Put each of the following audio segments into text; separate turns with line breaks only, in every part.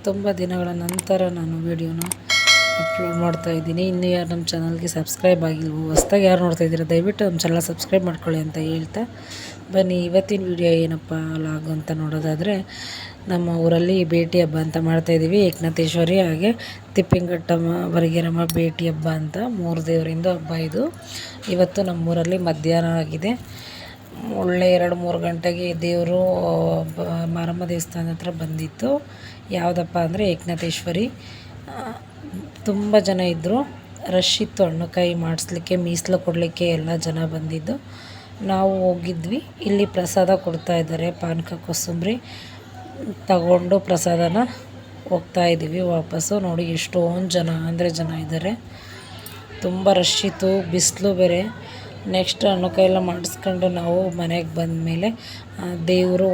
ತುಂಬ ದಿನಗಳ ನಂತರ ನಾನು ವೀಡಿಯೋನ ಅಪ್ಲೋಡ್ ಮಾಡ್ತಾಯಿದ್ದೀನಿ. ಇನ್ನೂ ಯಾರು ನಮ್ಮ ಚಾನಲ್ಗೆ ಸಬ್ಸ್ಕ್ರೈಬ್ ಆಗಿಲ್ವೋ, ಹೊಸ್ದಾಗಿ ಯಾರು ನೋಡ್ತಾಯಿದ್ದೀರ ದಯವಿಟ್ಟು ನಮ್ಮ ಚಾನಲ್ ಸಬ್ಸ್ಕ್ರೈಬ್ ಮಾಡ್ಕೊಳ್ಳಿ ಅಂತ ಹೇಳ್ತಾ ಬನ್ನಿ. ಇವತ್ತಿನ ವಿಡಿಯೋ ಏನಪ್ಪ ಲಾಗ್ ಅಂತ ನೋಡೋದಾದರೆ, ನಮ್ಮ ಊರಲ್ಲಿ ಭೇಟಿ ಹಬ್ಬ ಅಂತ ಮಾಡ್ತಾಯಿದ್ದೀವಿ. ಏಕನಾಥೇಶ್ವರಿ ಹಾಗೆ ತಿಪ್ಪಿಂಘಟ್ಟಮ್ಮ ಬರಗೇರಮ್ಮ ಭೇಟಿ ಹಬ್ಬ ಅಂತ 3 ದೇವರಿಂದ ಹಬ್ಬ ಇದು. ಇವತ್ತು ನಮ್ಮೂರಲ್ಲಿ ಮಧ್ಯಾಹ್ನ ಆಗಿದೆ. ಒಳ್ಳೆ 2-3 ಗಂಟೆಗೆ ದೇವರು ಮಾರಮ್ಮ ದೇವಸ್ಥಾನದ ಹತ್ರ ಬಂದಿತ್ತು. ಯಾವುದಪ್ಪ ಅಂದರೆ ಏಕನಾಥೇಶ್ವರಿ. ತುಂಬ ಜನ ಇದ್ದರು, ರಶ್ ಇತ್ತು. ಹಣ್ಣುಕಾಯಿ ಮಾಡಿಸ್ಲಿಕ್ಕೆ, ಮೀಸಲು ಕೊಡಲಿಕ್ಕೆ ಎಲ್ಲ ಜನ ಬಂದಿದ್ದು. ನಾವು ಹೋಗಿದ್ವಿ. ಇಲ್ಲಿ ಪ್ರಸಾದ ಕೊಡ್ತಾಯಿದ್ದಾರೆ, ಪಾನಕ ಕೋಸಂಬರಿ ತಗೊಂಡು ಪ್ರಸಾದನ ಹೋಗ್ತಾಯಿದ್ದೀವಿ ವಾಪಸ್ಸು. ನೋಡಿ ಎಷ್ಟೊಂದು ಜನ ಇದ್ದಾರೆ. ತುಂಬ ರಶ್ ಇತ್ತು, ಬಿಸಿಲು ಬೇರೆ. ನೆಕ್ಸ್ಟ್ ಹಣ್ಣುಕಾಯಿ ಎಲ್ಲ ಮಾಡಿಸ್ಕೊಂಡು ನಾವು ಮನೆಗೆ ಬಂದಮೇಲೆ ದೇವರು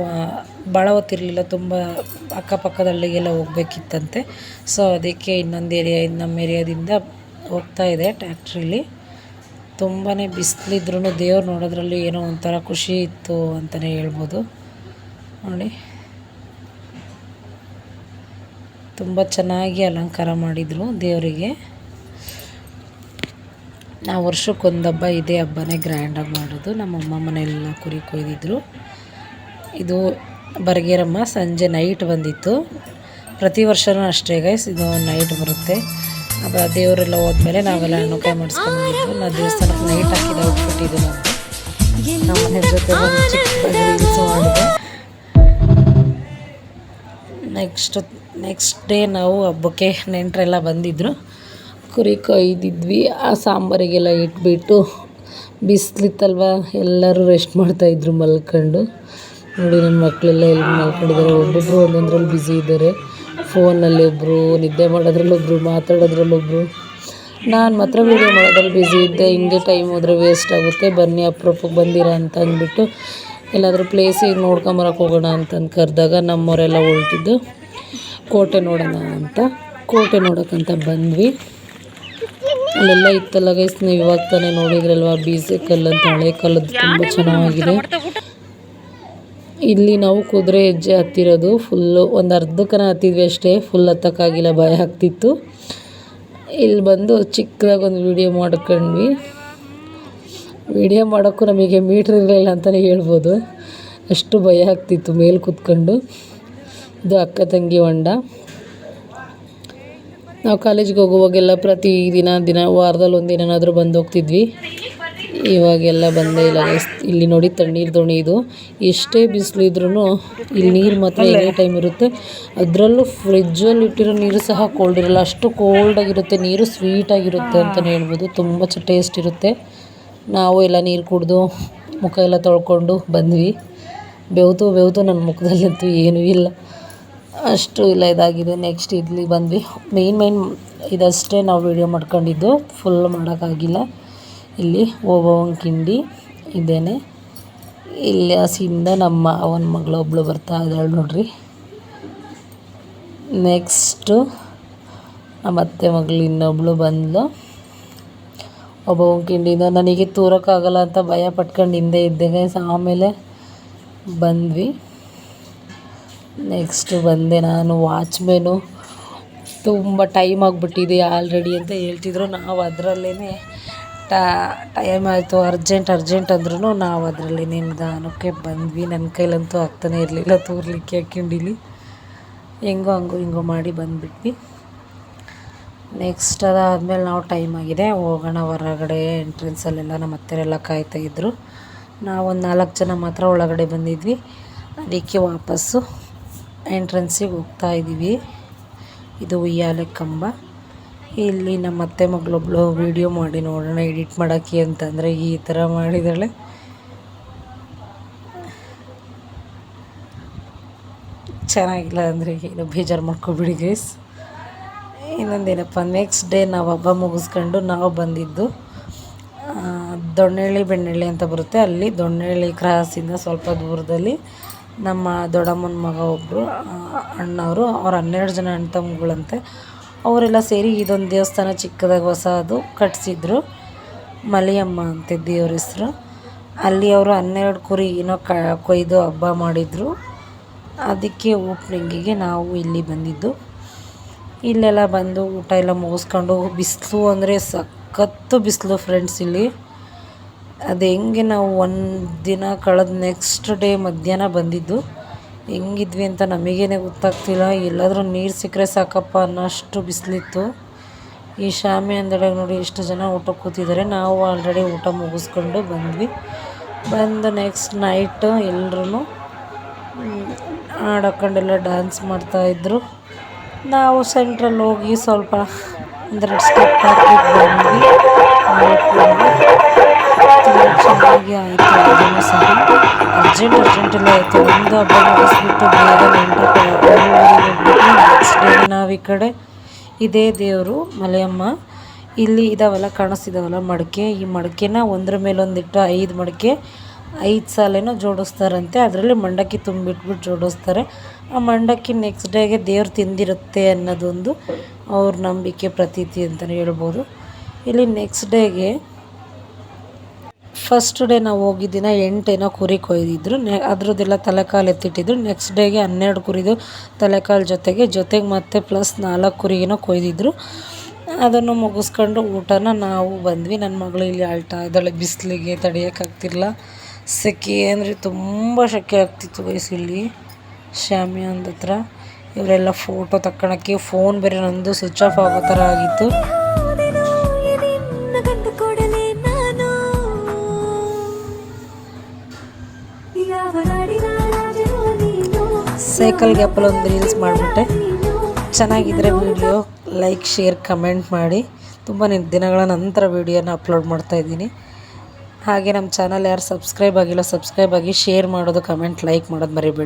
ಭಾಳ ಹೊತ್ತಿರಲಿಲ್ಲ, ತುಂಬ ಅಕ್ಕಪಕ್ಕದಲ್ಲಿಗೆಲ್ಲ ಹೋಗ್ಬೇಕಿತ್ತಂತೆ. ಸೊ ಅದಕ್ಕೆ ಇನ್ನೊಂದು ನಮ್ಮ ಏರಿಯಾದಿಂದ ಹೋಗ್ತಾಯಿದೆ ಟ್ಯಾಕ್ಟ್ರಿಲಿ. ತುಂಬಾ ಬಿಸಿಲಿದ್ರೂ ದೇವ್ರು ನೋಡೋದ್ರಲ್ಲಿ ಏನೋ ಒಂಥರ ಖುಷಿ ಇತ್ತು ಅಂತಲೇ ಹೇಳ್ಬೋದು. ನೋಡಿ ತುಂಬ ಚೆನ್ನಾಗಿ ಅಲಂಕಾರ ಮಾಡಿದರು ದೇವರಿಗೆ. ನಾವು ವರ್ಷಕ್ಕೊಂದು ಹಬ್ಬ ಇದೇ ಹಬ್ಬನೇ ಗ್ರ್ಯಾಂಡಾಗಿ ಮಾಡೋದು. ನಮ್ಮಮ್ಮ ಮನೆಯೆಲ್ಲ ಕುರಿ ಕೊಯ್ದಿದ್ರು. ಇದು ಬರಗೇರಮ್ಮ ಸಂಜೆ ನೈಟ್ ಬಂದಿತ್ತು. ಪ್ರತಿ ವರ್ಷವೂ ಅಷ್ಟೇ ಗೈಸ್, ಇದು ನೈಟ್ ಬರುತ್ತೆ. ಆಗ ದೇವರೆಲ್ಲ ಹೋದ್ಮೇಲೆ ನಾವೆಲ್ಲ ಹಣ್ಣುಕಾಯಿ ಮಾಡಿಸ್ಕೊಂಡಿದ್ದು. ನಾವು ದೇವಸ್ಥಾನಕ್ಕೆ ನೈಟ್ ಹಾಕಿದ ಔಟ್ಫಿಟ್ ಇದು. ನಮ್ಮ ಮನೆ ಜೊತೆ ಒಂದು ಚಿಕ್ಕದಾಗಿ ರೀಲ್ಸ್ ಮಾಡಿದೆ. ನೆಕ್ಸ್ಟ್ ಡೇ ನಾವು ಹಬ್ಬಕ್ಕೆ ನೆಂಟರೆಲ್ಲ ಬಂದಿದ್ದರು. ಕುರಿ ಕೊಯ್ದಿದ್ವಿ. ಆ ಸಾಂಬಾರಿಗೆಲ್ಲ ಇಟ್ಬಿಟ್ಟು ಬಿಸಿಲಿತ್ತಲ್ವ, ಎಲ್ಲರೂ ರೆಸ್ಟ್ ಮಾಡ್ತಾಯಿದ್ರು ಮಲ್ಕೊಂಡು. ನೋಡಿ ನನ್ನ ಮಕ್ಕಳೆಲ್ಲ ಎಲ್ಲಿ ಮಲ್ಕೊಂಡಿದ್ದಾರೆ. ಒಬ್ಬೊಬ್ಬರು ಒಂದೊಂದ್ರಲ್ಲಿ ಬ್ಯುಸಿ ಇದ್ದಾರೆ. ಫೋನಲ್ಲಿ ಒಬ್ಬರು, ನಿದ್ದೆ ಮಾಡೋದ್ರಲ್ಲೊಬ್ಬರು, ಮಾತಾಡೋದ್ರಲ್ಲೊಬ್ಬರು. ನಾನು ಮಾತ್ರ ವೀಡಿಯೋ ಮಾಡೋದ್ರಲ್ಲಿ ಬ್ಯುಸಿ ಇದ್ದೆ. ಹಿಂಗೆ ಟೈಮ್ ಹೋದರೆ ವೇಸ್ಟ್ ಆಗುತ್ತೆ. ಬನ್ನಿ ಅಪರೂಪಕ್ಕೆ ಬಂದಿರ ಅಂತ ಅಂದ್ಬಿಟ್ಟು ಎಲ್ಲಾದರೂ ಪ್ಲೇಸಿಗೆ ನೋಡ್ಕೊಂಬರಕ್ಕೆ ಹೋಗೋಣ ಅಂತಂದು ಕರೆದಾಗ ನಮ್ಮವರೆಲ್ಲ ಹೊರಟಿದ್ದು ಕೋಟೆ ನೋಡೋಣ ಅಂತ. ಕೋಟೆ ನೋಡೋಕ್ಕಂತ ಬಂದ್ವಿ. ಅಲ್ಲೆಲ್ಲ ಇತ್ತಲ್ಲ ಗೈಸ್, ನೀವು ಇವಾಗ ತಾನೇ ನೋಡಿದ್ರಲ್ವ, ಬೀಸೆ ಕಲ್ಲು ಅಂತ, ಹಳೆ ಕಾಲದ್ದು, ತುಂಬ ಚೆನ್ನಾಗಿದೆ. ಇಲ್ಲಿ ನಾವು ಕುದುರೆ ಹೆಜ್ಜೆ ಹತ್ತಿರೋದು. ಫುಲ್ಲು ಒಂದು ಅರ್ಧಕ್ಕನ ಹತ್ತಿದ್ವಿ ಅಷ್ಟೇ, ಫುಲ್ ಹತ್ತಕ್ಕಾಗಿಲ್ಲ, ಭಯ ಆಗ್ತಿತ್ತು. ಇಲ್ಲಿ ಬಂದು ಚಿಕ್ಕದಾಗಿ ಒಂದು ವಿಡಿಯೋ ಮಾಡ್ಕೊಂಡ್ವಿ. ವಿಡಿಯೋ ಮಾಡೋಕ್ಕೂ ನಮಗೆ ಮೀಟ್ರ್ ಇರಲಿಲ್ಲ ಅಂತಲೇ ಹೇಳ್ಬೋದು, ಅಷ್ಟು ಭಯ ಆಗ್ತಿತ್ತು ಮೇಲೆ ಕೂತ್ಕೊಂಡು. ಇದು ಅಕ್ಕ ತಂಗಿ ಹೊಂಡ. ನಾವು ಕಾಲೇಜಿಗೆ ಹೋಗುವಾಗೆಲ್ಲ ಪ್ರತಿ ದಿನ ವಾರದಲ್ಲಿ ಒಂದು ದಿನನಾದರೂ ಬಂದು ಹೋಗ್ತಿದ್ವಿ. ಇವಾಗೆಲ್ಲ ಬಂದೇ ಇಲ್ಲ. ಇಲ್ಲಿ ನೋಡಿ ತಣ್ಣೀರು ದೋಣಿ ಇದು. ಎಷ್ಟೇ ಬಿಸಿಲು ಇದ್ರೂ ಇಲ್ಲಿ ನೀರು ಮಾತ್ರ ಎನಿ ಟೈಮ್ ಇರುತ್ತೆ. ಅದರಲ್ಲೂ ಫ್ರಿಜ್ಜಲ್ಲಿ ಇಟ್ಟಿರೋ ನೀರು ಸಹ ಕೋಲ್ಡ್ ಇರಲ್ಲ, ಅಷ್ಟು ಕೋಲ್ಡಾಗಿರುತ್ತೆ ನೀರು. ಸ್ವೀಟಾಗಿರುತ್ತೆ ಅಂತಲೇ ಹೇಳ್ಬೋದು, ತುಂಬ ಟೇಸ್ಟ್ ಇರುತ್ತೆ. ನಾವು ಎಲ್ಲ ನೀರು ಕುಡಿದು ಮುಖ ಎಲ್ಲ ತೊಳ್ಕೊಂಡು ಬಂದ್ವಿ. ಬೆವ್ತು ನನ್ನ ಮುಖದಲ್ಲಂತೂ ಏನೂ ಇಲ್ಲ, ಅಷ್ಟು ಇಲ್ಲ ಇದಾಗಿದೆ. ನೆಕ್ಸ್ಟ್ ಇಲ್ಲಿ ಬಂದ್ವಿ. ಮೇನ್ ಇದಷ್ಟೇ ನಾವು ವೀಡಿಯೋ ಮಾಡ್ಕೊಂಡಿದ್ದು, ಫುಲ್ ಮಾಡೋಕ್ಕಾಗಿಲ್ಲ. ಇಲ್ಲಿ ಓಬವ್ವನ ಕಿಂಡಿ ಇದೇನೆ. ಇಲ್ಲಿ ಹಸಿಯಿಂದ ನಮ್ಮ ಅವನ ಮಗಳು ಒಬ್ಬಳು ಬರ್ತಾ ಇದ್ದಾಳೆ ನೋಡ್ರಿ. ನೆಕ್ಸ್ಟು ನಮ್ಮ ಅತ್ತೆ ಮಗಳು ಇನ್ನೊಬ್ಳು ಬಂದಳು. ಓಬವ್ವನ ಕಿಂಡಿಯಿಂದ ನನಗೆ ತೂರೋಕ್ಕಾಗಲ್ಲ ಅಂತ ಭಯ ಪಟ್ಕೊಂಡು ಹಿಂದೆ ಇದ್ದೆ. ಆಮೇಲೆ ಬಂದ್ವಿ. ನೆಕ್ಸ್ಟು ಬಂದೆ ನಾನು. ವಾಚ್ಮೆನು ತುಂಬ ಟೈಮ್ ಆಗಿಬಿಟ್ಟಿದೆ ಆಲ್ರೆಡಿ ಅಂತ ಹೇಳ್ತಿದ್ರು. ನಾವು ಅದರಲ್ಲೇ ಟೈಮ್ ಆಯಿತು, ಅರ್ಜೆಂಟ್ ಅಂದ್ರೂ ನಾವು ಅದರಲ್ಲಿ ನಿಧಾನಕ್ಕೆ ಬಂದ್ವಿ. ನನ್ನ ಕೈಲಂತೂ ಆಗ್ತಾನೆ ಇರಲಿಲ್ಲ ತೂರ್ಲಿಕ್ಕೆ ಕಿಂಡಿಲಿ. ಹಿಂಗೋ ಮಾಡಿ ಬಂದುಬಿಟ್ವಿ. ನೆಕ್ಸ್ಟ್ ಅದಾದಮೇಲೆ ನಾವು ಟೈಮ್ ಆಗಿದೆ, ಹೋಗೋಣ ಹೊರಗಡೆ. ಎಂಟ್ರೆನ್ಸಲ್ಲೆಲ್ಲ ನಮ್ಮ ಅತ್ತೆರೆಲ್ಲ ಕಾಯ್ತಾಯಿದ್ರು. ನಾವೊಂದು 4 ಜನ ಮಾತ್ರ ಒಳಗಡೆ ಬಂದಿದ್ವಿ. ಅದಕ್ಕೆ ವಾಪಸ್ಸು ಎಂಟ್ರೆನ್ಸಿಗೆ ಹೋಗ್ತಾಯಿದ್ದೀವಿ. ಇದು ಉಯ್ಯಾಲೆ ಕಂಬ. ಇಲ್ಲಿ ನಮ್ಮ ಅತ್ತೆ ಮಗಳೊಬ್ಳು ವೀಡಿಯೋ ಮಾಡಿ ನೋಡೋಣ ಎಡಿಟ್ ಮಾಡೋಕ್ಕೆ ಅಂತಂದರೆ ಈ ಥರ ಮಾಡಿದ್ದಾಳೆ. ಚೆನ್ನಾಗಿಲ್ಲ ಅಂದರೆ ಏನು ಬೇಜಾರು ಮಾಡ್ಕೊಬಿಡಿ ಗೈಸ್. ಇನ್ನೊಂದೇನಪ್ಪ, ನೆಕ್ಸ್ಟ್ ಡೇ ನಾವು ಹಬ್ಬ ಮುಗಿಸ್ಕೊಂಡು ನಾವು ಬಂದಿದ್ದು ದೊಣ್ಣೆಳ್ಳಿ ಬೆಣ್ಣೆಳ್ಳಿ ಅಂತ ಬರುತ್ತೆ. ಅಲ್ಲಿ ದೊಣ್ಣೆಳ್ಳಿ ಕ್ರಾಸಿಂದ ಸ್ವಲ್ಪ ದೂರದಲ್ಲಿ ನಮ್ಮ ದೊಡ್ಡಮ್ಮನ ಮಗ ಒಬ್ಬರು ಅಣ್ಣವರು, ಅವ್ರು 12 ಜನ ಅಣ್ಣ ತಮ್ಮಗಳಂತೆ. ಅವರೆಲ್ಲ ಸೇರಿ ಇದೊಂದು ದೇವಸ್ಥಾನ ಚಿಕ್ಕದಾಗಿ ಹೊಸದು ಕಟ್ಟಿಸಿದ್ರು. ಮಲಿಯಮ್ಮ ಅಂತ ದೇವ್ರ ಹೆಸರು. ಅಲ್ಲಿ ಅವರು 12 ಕುರಿ ಏನೋ ಕೊಯ್ದು ಹಬ್ಬ ಮಾಡಿದರು. ಅದಕ್ಕೆ ಓಪನಿಂಗಿಗೆ ನಾವು ಇಲ್ಲಿ ಬಂದಿದ್ದು. ಇಲ್ಲೆಲ್ಲ ಬಂದು ಊಟ ಎಲ್ಲ ಮುಗಿಸ್ಕೊಂಡು, ಬಿಸಿಲು ಅಂದರೆ ಸಖತ್ತು ಬಿಸಿಲು ಫ್ರೆಂಡ್ಸ್ ಇಲ್ಲಿ. ಅದು ಹೆಂಗೆ ನಾವು ಒಂದು ದಿನ ಕಳೆದ ನೆಕ್ಸ್ಟ್ ಡೇ ಮಧ್ಯಾಹ್ನ ಬಂದಿದ್ದು, ಹೆಂಗಿದ್ವಿ ಅಂತ ನಮಗೇನೆ ಗೊತ್ತಾಗ್ತಿಲ್ಲ. ಎಲ್ಲಾದರೂ ನೀರು ಸಿಕ್ಕರೆ ಸಾಕಪ್ಪ ಅನ್ನೋಷ್ಟು ಬಿಸಿಲಿತ್ತು. ಈ ಶಾಮಿಯಾನದೊಳಗೆ ನೋಡಿ ಎಷ್ಟು ಜನ ಊಟಕ್ಕೆ ಕೂತಿದ್ದಾರೆ. ನಾವು ಆಲ್ರೆಡಿ ಊಟ ಮುಗಿಸ್ಕೊಂಡು ಬಂದ್ವಿ. ಬಂದು ನೆಕ್ಸ್ಟ್ ನೈಟ್ ಎಲ್ಲರೂ ಹಾಡಾಕೊಂಡೆಲ್ಲ ಡ್ಯಾನ್ಸ್ ಮಾಡ್ತಾಯಿದ್ರು. ನಾವು ಸೆಂಟ್ರಲ್ಲಿ ಹೋಗಿ ಸ್ವಲ್ಪ ಒಂದೆರಡು ಸ್ಟೆಪ್ ಹಾಕ್ಬಿಟ್ಟು ಬಂದ್ವಿ. ತುಂಬ ಚೆನ್ನಾಗಿ ಆಯಿತು. ಅದನ್ನು ಸಹ ಅರ್ಜೆಂಟಲ್ಲೇ ಆಯಿತು. ಒಂದು ಹಬ್ಬ ಮುಗಿಸ್ಬಿಟ್ಟು ಬೇಗ ನೆಕ್ಸ್ಟ್ ಡೇ ನಾವು ಈ ಕಡೆ ಇದೇ ದೇವರು ಮಲೆಯಮ್ಮ. ಇಲ್ಲಿ ಇದಾವಲ್ಲ ಕಾಣಿಸ್ತಿದ್ದಾವಲ್ಲ ಮಡಕೆ, ಈ ಮಡಕೆನ ಒಂದ್ರ ಮೇಲೊಂದಿಟ್ಟು 5 ಮಡಕೆ 5 ಸಾಲೇನೋ ಜೋಡಿಸ್ತಾರಂತೆ. ಅದರಲ್ಲಿ ಮಂಡಕ್ಕಿ ತುಂಬಿಟ್ಬಿಟ್ಟು ಜೋಡಿಸ್ತಾರೆ. ಆ ಮಂಡಕ್ಕಿ ನೆಕ್ಸ್ಟ್ ಡೇಗೆ ದೇವ್ರು ತಿಂದಿರುತ್ತೆ ಅನ್ನೋದೊಂದು ಅವ್ರ ನಂಬಿಕೆ, ಪ್ರತೀತಿ ಅಂತಲೇ ಹೇಳ್ಬೋದು. ಇಲ್ಲಿ ನೆಕ್ಸ್ಟ್ ಡೇಗೆ ಫಸ್ಟ್ ಡೇ ನಾವು ಹೋಗಿದ್ದಿನ 8 ಕುರಿ ಕೊಯ್ದಿದ್ರು. ಅದ್ರದ್ದೆಲ್ಲ ತಲೆಕಾಲು ಎತ್ತಿಟ್ಟಿದ್ರು. ನೆಕ್ಸ್ಟ್ ಡೇಗೆ 12 ಕುರಿದು ತಲೆಕಾಲು ಜೊತೆಗೆ ಮತ್ತೆ ಪ್ಲಸ್ 4 ಕುರಿಗೇನೋ ಕೊಯ್ದಿದ್ರು. ಅದನ್ನು ಮುಗಿಸ್ಕೊಂಡು ಊಟನ ನಾವು ಬಂದ್ವಿ. ನನ್ನ ಮಗಳು ಇಲ್ಲಿ ಆಳ್ತಾ ಇದ್ದಾಳೆ, ಬಿಸಿಲಿಗೆ ತಡೆಯೋಕ್ಕಾಗ್ತಿಲ್ಲ. ಸೆಕೆ ಅಂದರೆ ತುಂಬ ಸೆಕೆ ಆಗ್ತಿತ್ತು ವಯಸ್ಸಲ್ಲಿ ಶಾಮಿಯಾನದ ಹತ್ರ. ಇವರೆಲ್ಲ ಫೋಟೋ ತಕ್ಕೊಳಕ್ಕೆ, ಫೋನ್ ಬೇರೆ ನಂದು ಸ್ವಿಚ್ ಆಫ್ ಆಗೋ ಥರ ಆಗಿತ್ತು. ಸೈಕಲ್ ಗ್ಯಾಪಲ್ಲಿ ಒಂದು ರೀಲ್ಸ್ ಮಾಡಿಬಿಟ್ಟೆ. ಚೆನ್ನಾಗಿದ್ದರೆ ವಿಡಿಯೋ ಲೈಕ್, ಶೇರ್, ಕಮೆಂಟ್ ಮಾಡಿ. ತುಂಬ ದಿನಗಳ ನಂತರ ವಿಡಿಯೋನ ಅಪ್ಲೋಡ್ ಮಾಡ್ತಾಯಿದ್ದೀನಿ. ಹಾಗೆ ನಮ್ಮ ಚಾನಲ್ ಯಾರು ಸಬ್ಸ್ಕ್ರೈಬ್ ಆಗಿಲ್ಲ, ಸಬ್ಸ್ಕ್ರೈಬ್ ಆಗಿ, ಶೇರ್ ಮಾಡೋದು, ಕಮೆಂಟ್, ಲೈಕ್ ಮಾಡೋದು ಮರಿಬೇಡಿ.